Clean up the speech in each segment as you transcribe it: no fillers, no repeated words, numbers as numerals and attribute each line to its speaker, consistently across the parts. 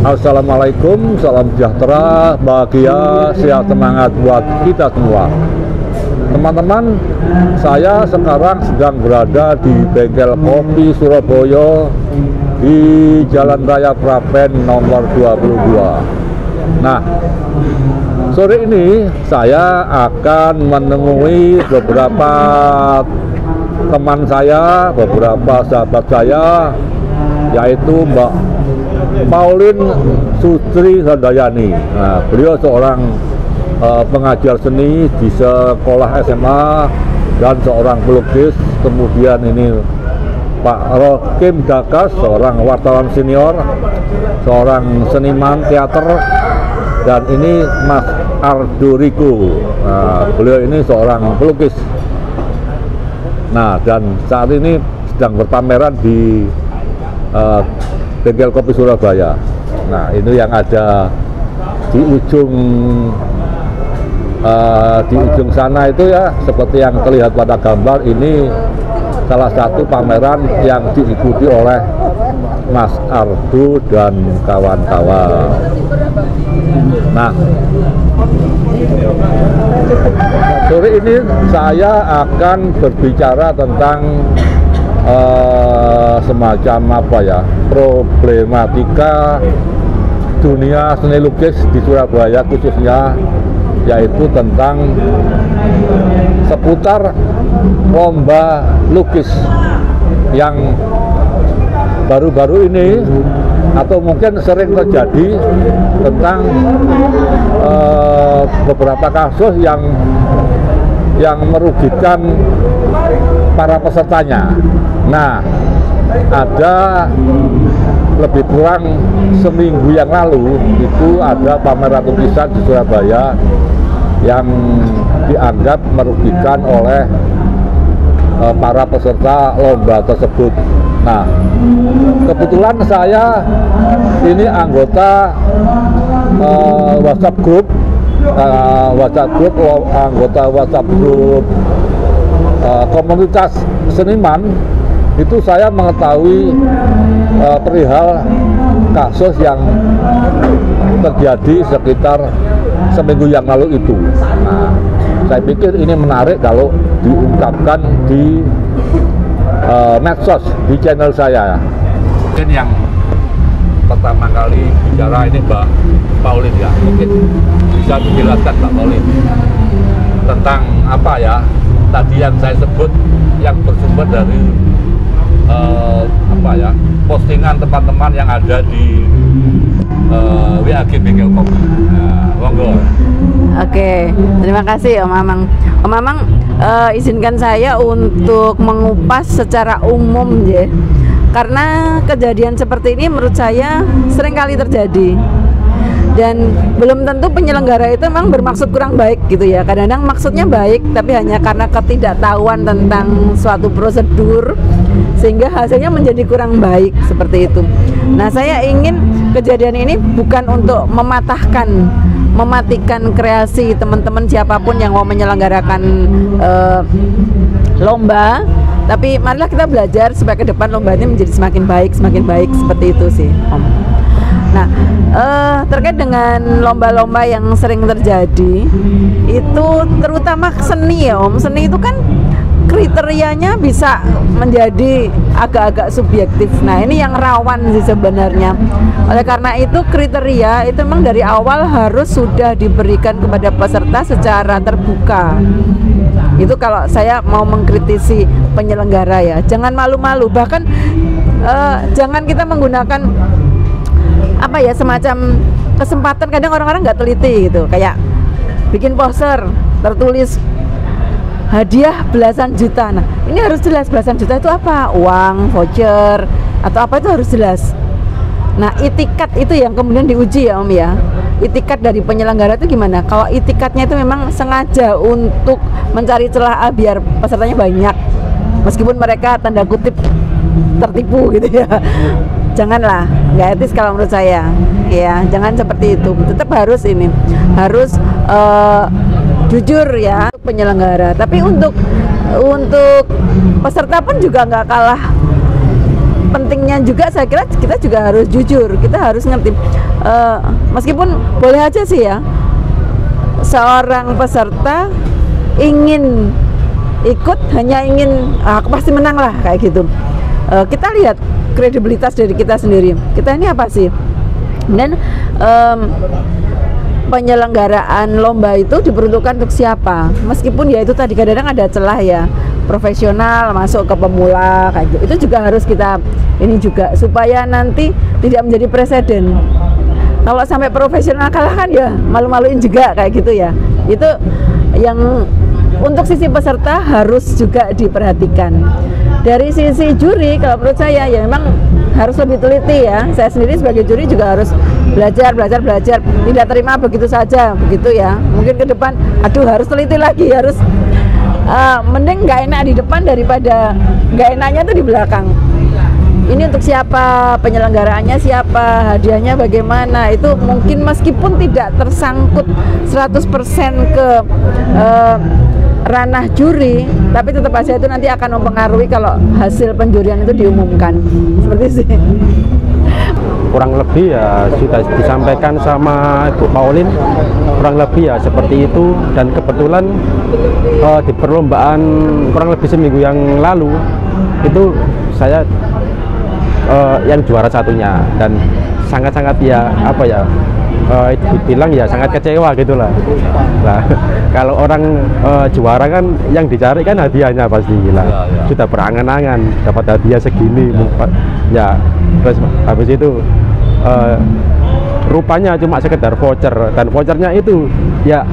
Speaker 1: Assalamualaikum, salam sejahtera, bahagia, sehat, semangat buat kita semua. Teman-teman, saya sekarang sedang berada di bengkel kopi Surabaya di Jalan Raya Prapen nomor 22. Nah, sore ini saya akan menemui beberapa teman saya, beberapa sahabat saya, yaitu Mbak Pauline Sutri Sandayani. Nah, beliau seorang pengajar seni di sekolah SMA dan seorang pelukis. Kemudian ini Pak Rokim Dakas, seorang wartawan senior, seorang seniman teater, dan ini Mas Ardo Riko. Nah, beliau ini seorang pelukis. Nah, dan saat ini sedang berpameran di bengkel kopi Surabaya. Nah, ini yang ada di ujung sana itu ya, seperti yang terlihat pada gambar ini, salah satu pameran yang diikuti oleh Mas Ardo dan kawan-kawan. Nah, sore ini saya akan berbicara tentang semacam apa ya, problematika dunia seni lukis di Surabaya khususnya, yaitu tentang seputar lomba lukis yang baru-baru ini atau mungkin sering terjadi, tentang beberapa kasus yang merugikan para pesertanya. Nah, ada lebih kurang seminggu yang lalu itu ada pameran lukisan di Surabaya yang dianggap merugikan oleh para peserta lomba tersebut. Nah, kebetulan saya ini anggota WhatsApp group, anggota WhatsApp group komunitas seniman. Itu saya mengetahui perihal kasus yang terjadi sekitar seminggu yang lalu itu. Nah, saya pikir ini menarik kalau diungkapkan di medsos, di channel saya. Mungkin yang pertama kali bicara ini Mbak Pauline ya, mungkin bisa dijelaskan Mbak Pauline tentang apa ya tadi yang saya sebut, yang bersumber dari apa ya, postingan teman-teman yang ada di WAG Bengkel Kopi. Monggo. Oke,
Speaker 2: terima kasih Om Mamang. Om Mamang, izinkan saya untuk mengupas secara umum ya, karena kejadian seperti ini menurut saya sering kali terjadi. Dan belum tentu penyelenggara itu memang bermaksud kurang baik gitu ya. Kadang-kadang maksudnya baik, tapi hanya karena ketidaktahuan tentang suatu prosedur sehingga hasilnya menjadi kurang baik seperti itu. Nah, saya ingin kejadian ini bukan untuk mematikan kreasi teman-teman siapapun yang mau menyelenggarakan lomba, tapi marilah kita belajar supaya ke depan lomba ini menjadi semakin baik seperti itu sih, Om. Nah, terkait dengan lomba-lomba yang sering terjadi itu terutama seni ya Om. Seni itu kan kriterianya bisa menjadi agak-agak subjektif. Nah, ini yang rawan sih sebenarnya. Oleh karena itu kriteria itu memang dari awal harus sudah diberikan kepada peserta secara terbuka. Itu kalau saya mau mengkritisi penyelenggara ya, jangan malu-malu. Bahkan jangan kita menggunakan apa ya, semacam kesempatan. Kadang orang-orang nggak teliti gitu, kayak bikin poster tertulis hadiah belasan juta. Nah, ini harus jelas belasan juta itu apa, uang, voucher, atau apa, itu harus jelas. Nah, itikat itu yang kemudian diuji ya Om ya. Itikat dari penyelenggara itu gimana? Kalau itikatnya itu memang sengaja untuk mencari celah biar pesertanya banyak, meskipun mereka tanda kutip tertipu gitu ya, janganlah, nggak etis kalau menurut saya ya. Jangan seperti itu, tetap harus jujur ya penyelenggara. Tapi untuk peserta pun juga nggak kalah pentingnya juga saya kira kita juga harus jujur, kita harus ngerti. Meskipun boleh aja sih ya, seorang peserta ingin ikut hanya ingin aku pasti menang lah kayak gitu. Kita lihat kredibilitas dari kita sendiri. Kita ini apa sih? Dan penyelenggaraan lomba itu diperuntukkan untuk siapa? Meskipun ya itu tadi kadang-kadang ada celah ya, profesional masuk ke pemula kayak gitu. Itu juga harus kita ini juga supaya nanti tidak menjadi presiden. Kalau sampai profesional kalah kan ya malu-maluin juga kayak gitu ya. Itu yang untuk sisi peserta harus juga diperhatikan. Dari sisi juri kalau menurut saya ya memang harus lebih teliti ya. Saya sendiri sebagai juri juga harus belajar. Tidak terima begitu saja begitu ya. Mungkin ke depan aduh harus teliti lagi, harus mending nggak enak di depan daripada nggak enaknya tuh di belakang. Ini untuk siapa, penyelenggaraannya siapa, hadiahnya bagaimana, itu mungkin meskipun tidak tersangkut 100% ke ranah juri, tapi tetap aja itu nanti akan mempengaruhi kalau hasil penjurian itu diumumkan. Seperti sih.
Speaker 3: Kurang lebih ya sudah disampaikan sama Ibu Pauline, kurang lebih ya seperti itu. Dan kebetulan di perlombaan kurang lebih seminggu yang lalu itu saya yang juara satunya, dan sangat-sangat ya apa ya dibilang ya sangat kecewa gitulah. Nah, kalau orang juara kan yang dicari kan hadiahnya pasti lah. Sudah berangan-angan dapat hadiah segini ya, terus habis itu rupanya cuma sekedar voucher, dan vouchernya itu ya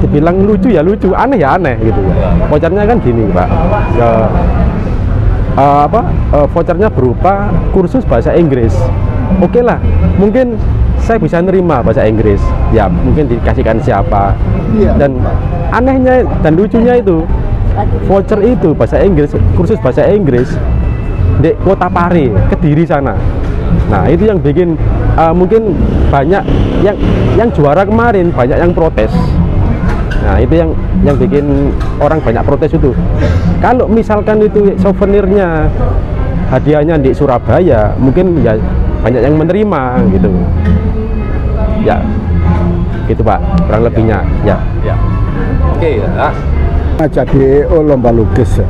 Speaker 3: dibilang lucu ya lucu, aneh ya aneh gitu ya. Vouchernya kan gini Pak, vouchernya berupa kursus bahasa Inggris. Oke lah, mungkin saya bisa nerima bahasa Inggris ya, mungkin dikasihkan siapa. Dan anehnya dan lucunya itu voucher itu bahasa Inggris, kursus bahasa Inggris di Kota Pare, Kediri sana. Nah itu yang bikin mungkin banyak yang juara kemarin banyak yang protes. Nah itu yang bikin orang banyak protes itu. Kalau misalkan itu souvenirnya, hadiahnya di Surabaya, mungkin ya banyak yang menerima gitu. Ya, gitu Pak, kurang lebihnya. Ya.
Speaker 1: Oke ya.
Speaker 4: Jadi lomba lukis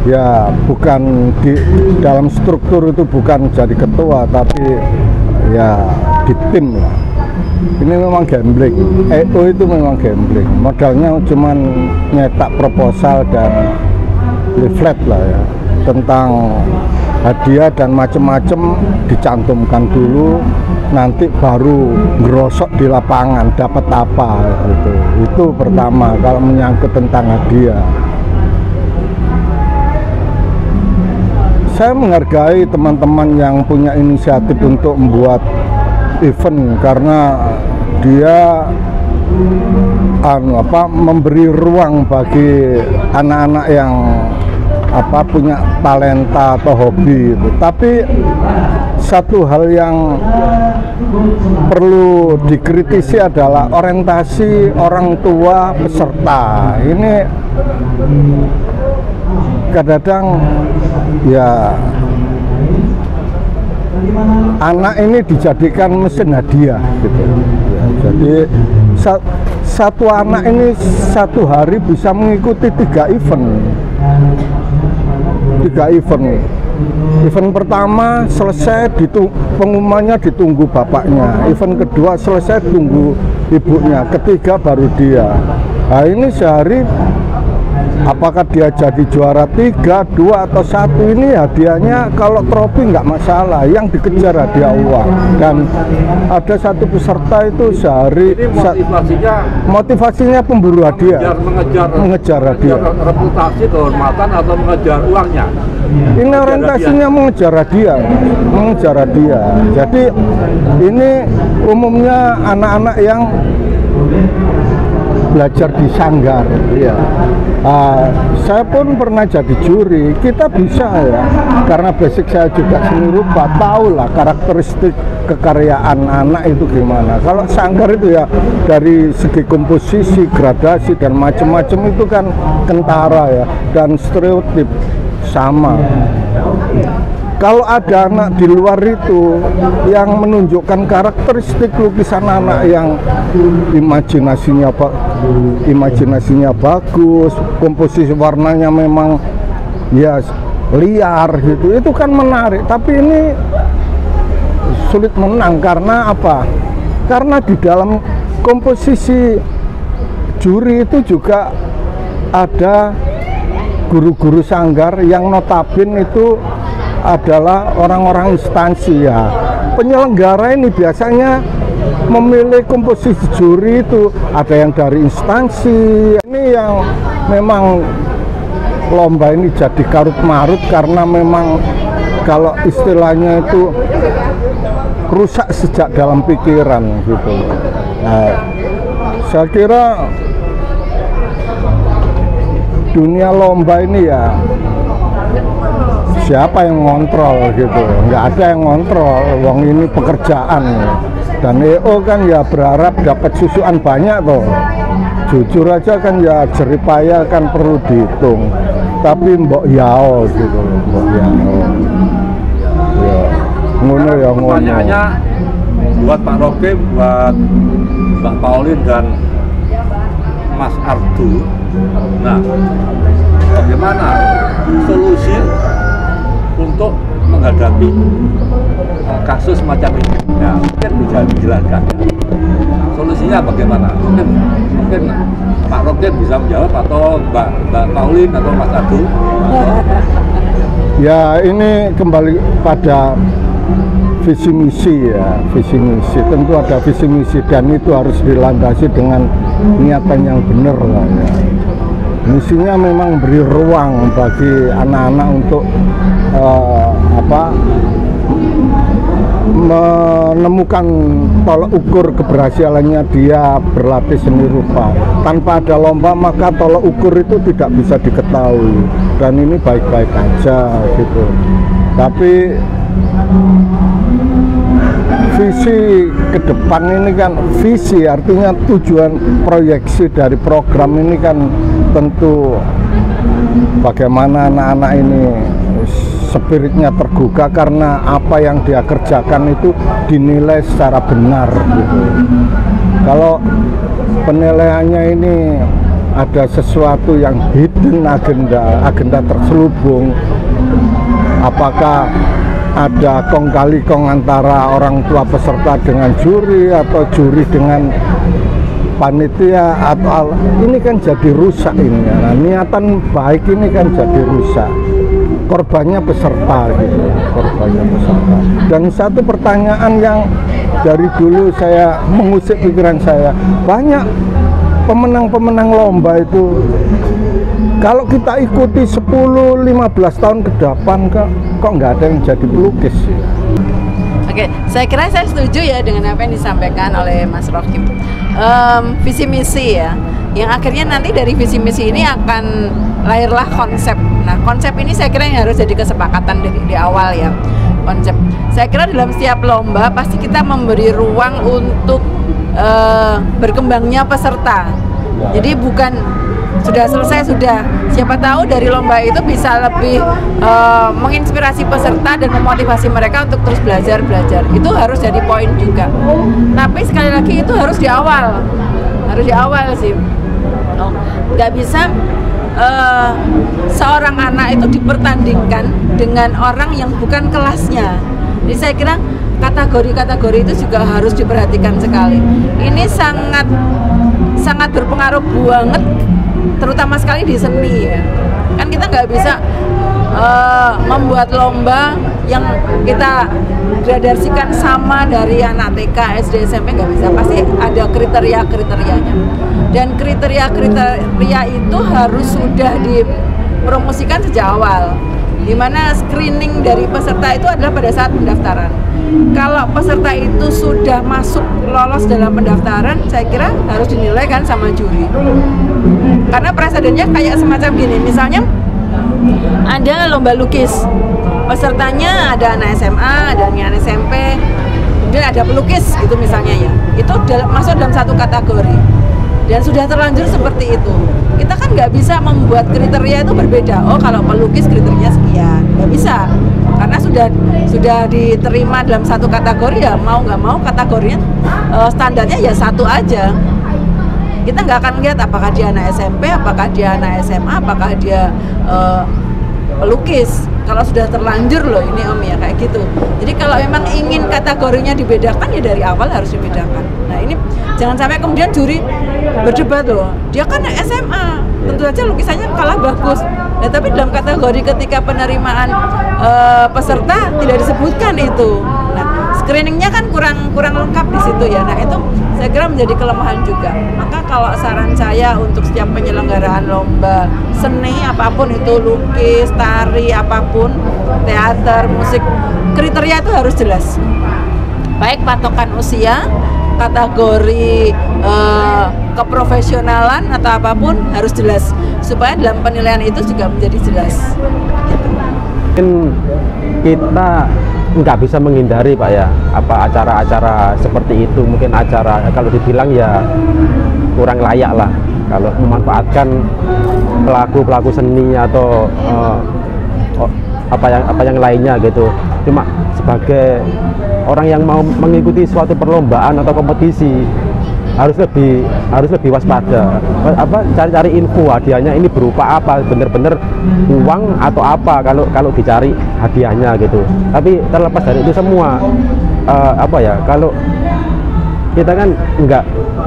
Speaker 4: ya bukan di dalam struktur itu, bukan jadi ketua, tapi ya di tim lah. Ini memang gambling, EO itu memang gambling. Modalnya cuman nyetak proposal dan leaflet lah ya, tentang hadiah dan macam-macam dicantumkan dulu, nanti baru ngerosok di lapangan dapat apa gitu. Itu pertama kalau menyangkut tentang hadiah. Saya menghargai teman-teman yang punya inisiatif untuk membuat event, karena dia memberi ruang bagi anak-anak yang punya talenta atau hobi itu. Tapi satu hal yang perlu dikritisi adalah orientasi orang tua peserta. Ini kadang-kadang ya anak ini dijadikan mesin hadiah gitu ya, jadi satu anak ini satu hari bisa mengikuti 3 event. Event pertama selesai, pengumumannya ditunggu bapaknya, event kedua selesai tunggu ibunya, ketiga baru dia. Nah ini sehari apakah dia jadi juara 3, 2 atau 1, ini hadiahnya kalau trofi nggak masalah, yang dikejar hadiah uang. Dan ada satu peserta itu sehari motivasinya pemburu hadiah, mengejar hadiah,
Speaker 1: reputasi, kehormatan, atau mengejar uangnya.
Speaker 4: Ini orientasinya mengejar hadiah. Jadi ini umumnya anak-anak yang belajar di sanggar. Iya. Saya pun pernah jadi juri. Kita bisa ya, karena basic saya juga seni rupa, tahu lah karakteristik kekaryaan anak itu gimana. Kalau sanggar itu ya dari segi komposisi, gradasi dan macam-macam itu kan kentara ya, dan stereotip sama. Kalau ada anak di luar itu yang menunjukkan karakteristik lukisan anak yang imajinasinya bagus, komposisi warnanya memang ya liar gitu, itu kan menarik. Tapi ini sulit menang karena apa? Karena di dalam komposisi juri itu juga ada guru-guru sanggar yang notabene itu adalah orang-orang instansi ya. Penyelenggara ini biasanya memilih komposisi juri itu ada yang dari instansi. Ini yang memang lomba ini jadi karut marut karena memang kalau istilahnya itu rusak sejak dalam pikiran gitu. Nah, saya kira dunia lomba ini ya siapa yang ngontrol gitu, nggak ada yang ngontrol, wong ini pekerjaan. Dan EO kan ya berharap dapat susuan banyak toh, jujur aja kan ya jeripaya kan perlu dihitung, tapi mbok yao gitu, mbok yao ya ngono ya ngono.
Speaker 1: Pertanyaannya buat Pak Roke, buat Mbak Pauline dan Mas Ardu, nah bagaimana solusi untuk menghadapi kasus macam ini? Ya, mungkin bisa dijelaskan. Solusinya bagaimana? Mungkin Pak Roke bisa menjawab atau Mbak Pauline atau Mas Ardu.
Speaker 4: Ya ini kembali pada visi misi ya, visi misi. Tentu ada visi misi dan itu harus dilandasi dengan niatan yang benar lah ya. Misinya memang beri ruang bagi anak-anak untuk menemukan tolak ukur keberhasilannya dia berlatih seni rupa. Tanpa ada lomba maka tolak ukur itu tidak bisa diketahui, dan ini baik-baik aja gitu. Tapi visi ke depan ini kan, visi artinya tujuan proyeksi dari program ini kan tentu bagaimana anak-anak ini spiritnya tergugah karena apa yang dia kerjakan itu dinilai secara benar gitu. Kalau penilaiannya ini ada sesuatu yang hidden agenda terselubung, apakah ada kong kali kong antara orang tua peserta dengan juri atau juri dengan panitia atau ini kan jadi rusak ini. Nah, niatan baik ini kan jadi rusak. Korbannya peserta gitu, korbannya peserta. Dan satu pertanyaan yang dari dulu saya mengusik pikiran saya, banyak pemenang-pemenang lomba itu kalau kita ikuti 10-15 tahun ke depan kok nggak ada yang jadi pelukis.
Speaker 2: Oke, saya kira saya setuju ya dengan apa yang disampaikan oleh Mas Rokim. Visi misi ya, yang akhirnya nanti dari visi misi ini akan lahirlah konsep. Nah, konsep ini saya kira yang harus jadi kesepakatan di awal ya. Konsep. Saya kira dalam setiap lomba pasti kita memberi ruang untuk berkembangnya peserta. Jadi bukan sudah selesai sudah, siapa tahu dari lomba itu bisa lebih menginspirasi peserta dan memotivasi mereka untuk terus belajar. Itu harus jadi poin juga. Tapi sekali lagi itu harus di awal sih. Nggak bisa seorang anak itu dipertandingkan dengan orang yang bukan kelasnya. Jadi saya kira kategori-kategori itu juga harus diperhatikan sekali. Ini sangat berpengaruh banget, terutama sekali di seni ya. Kan kita nggak bisa membuat lomba yang kita gradasikan sama dari anak TK, SD, SMP, nggak bisa. Pasti ada kriteria-kriterianya. Dan kriteria-kriteria itu harus sudah dipromosikan sejak awal. Dimana screening dari peserta itu adalah pada saat pendaftaran. Kalau peserta itu sudah masuk lolos dalam pendaftaran, saya kira harus dinilai kan sama juri. Karena presidennya kayak semacam gini, misalnya ada lomba lukis, pesertanya ada anak SMA, ada anak SMP, kemudian ada pelukis gitu misalnya ya. Itu masuk dalam satu kategori. dan sudah terlanjur seperti itu. Kita kan nggak bisa membuat kriteria itu berbeda. Oh, kalau pelukis kriteria sekian, nggak bisa, karena sudah diterima dalam satu kategori, ya mau nggak mau kategorinya standarnya ya satu aja. Kita nggak akan lihat apakah dia anak SMP, apakah dia anak SMA, apakah dia pelukis. Kalau sudah terlanjur loh ini Om ya kayak gitu. Jadi kalau memang ingin kategorinya dibedakan ya dari awal harus dibedakan. Nah ini jangan sampai kemudian juri berdebat loh. Dia kan SMA, tentu saja lukisannya kalah bagus. Nah tapi dalam kategori ketika penerimaan peserta tidak disebutkan itu. Nah screeningnya kan kurang lengkap di situ ya. Nah itu saya kira menjadi kelemahan juga. Maka kalau saran saya untuk setiap penyelenggaraan lomba seni apapun itu, lukis, tari, apapun, teater, musik, kriteria itu harus jelas. Baik patokan usia, kategori keprofesionalan atau apapun harus jelas supaya dalam penilaian itu juga menjadi jelas.
Speaker 3: Mungkin kita nggak bisa menghindari Pak ya, apa acara-acara seperti itu, mungkin acara kalau dibilang ya kurang layak lah kalau memanfaatkan pelaku seni atau apa yang lainnya gitu. Cuma sebagai orang yang mau mengikuti suatu perlombaan atau kompetisi harus lebih waspada, cari info hadiahnya ini berupa apa, bener-bener uang atau apa kalau dicari hadiahnya gitu. Tapi terlepas dari itu semua, kalau kita kan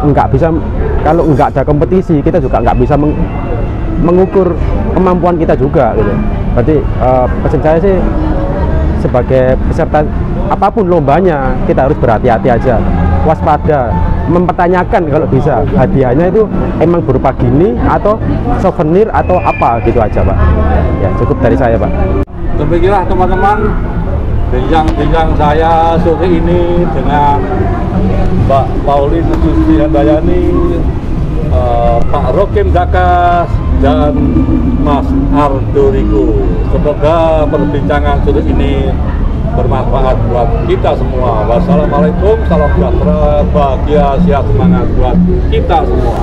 Speaker 3: nggak bisa, kalau nggak ada kompetisi kita juga nggak bisa mengukur kemampuan kita juga gitu. Berarti pesan saya sih sebagai peserta apapun lombanya kita harus berhati-hati aja, waspada, mempertanyakan kalau bisa hadiahnya itu emang berupa gini atau souvenir atau apa gitu aja Pak. Ya cukup dari saya Pak.
Speaker 1: Demikianlah teman-teman bincang-bincang saya sore ini dengan Mbak Pauline Susi Handayani, Pak Rokim Dakas dan Mas Ardo Riko. Semoga perbincangan sore ini bermanfaat buat kita semua. Wassalamualaikum, salam sejahtera, bahagia, sehat, semangat buat kita semua.